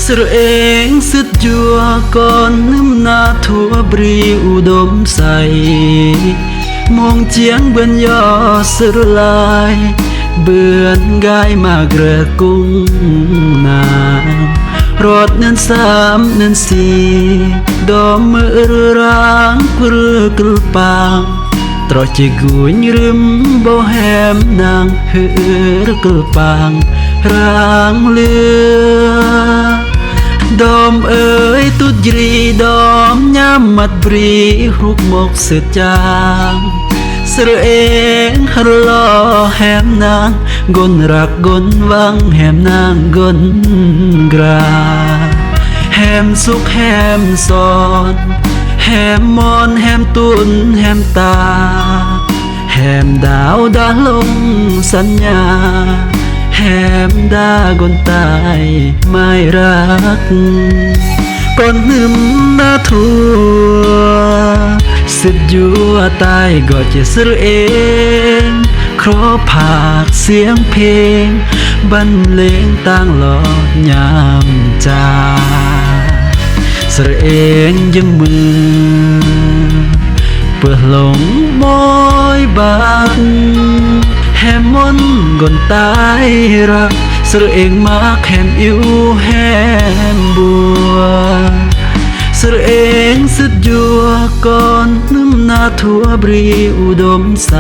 สระเองสุดยัวก่อนน้ำนาทั่วบรีอุดมใสมองเจียงเบือนยอสรลายเบือนกายมากระกุ้งนารอดเนินสามเนินสี่ดอมมือร้างเพื่อกลปางตรอจิกุยรึมบ่แหมนางเฮือกลปางร่างเลือดอมเอ๋ยตุดรีดอมย้ำมัดบรีรุกมกเสือจางสระเองฮรลอแหมนางกนรักกนวังแหมนางกนกราแหมสุขแหมสอนแหมมอนแหมตุนแหมตาแหมดาวดาลงสัญญาแหมดากนตายไม่รักก่อนนึ่มหน้าทัวสุดยัวตายก็จะสระเองครอผากเสียงเพลงบรรเลงต่างหล่อยามจาสระเองยืมมือเปิดหลงมอยบานแหมมนกนตายรักสระเองมาแหมอิวแหมบัวสระเองสุดยัวก่อนน้ำนาทั่วบรีอุดมใส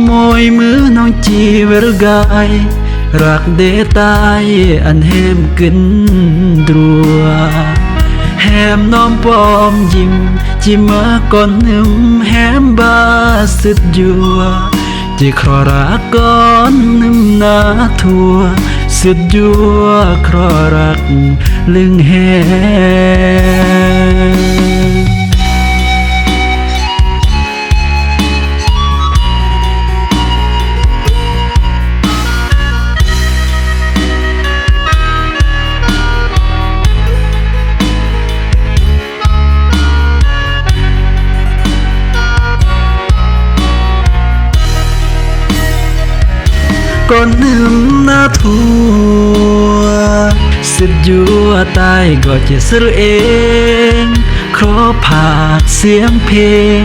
มอยมือน้องจีเวรกายรักเดตายอันแหมกึนดรัวแหมน้อมปอมยิ้มจิมาก่อนนึมแหมบาสุดยัวจิครอรักก่อนนึมนาทัวสุดยัวครอรักลึงแหก่อนนึ่มหน้าทัวสุดยัวตายก็จะสระเองครอผากเสียงเพลง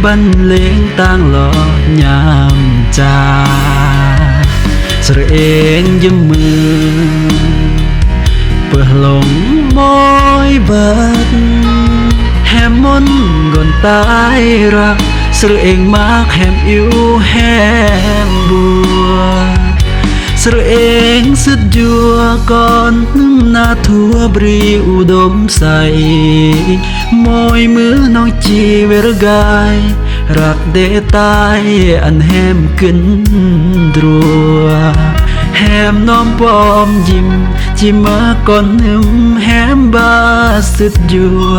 บรรเลงต่างหล่อยามจาสระเองยืมมือเปิดหลงมอยบัดแหมมนกนตายรักสระเองมากแหมอิวแหมบัวสระเองสุดยัวก่อนน้ำนาทั่วบรีอุดมใสมอยมือน้องจีเวรกายรักเดตายอันแหมกึนดรัวแหมน้อมปอมยิ้มจิมาก่อนนึมแหมบาสุดยัว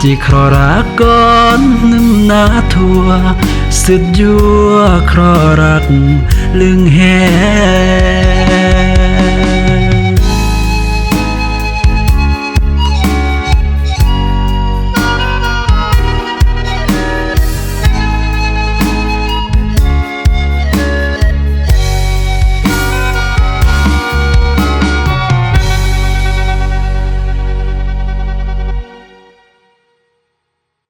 จิครอรักก่อนน้ำนาทัวสุดยัวครอรักลึงแห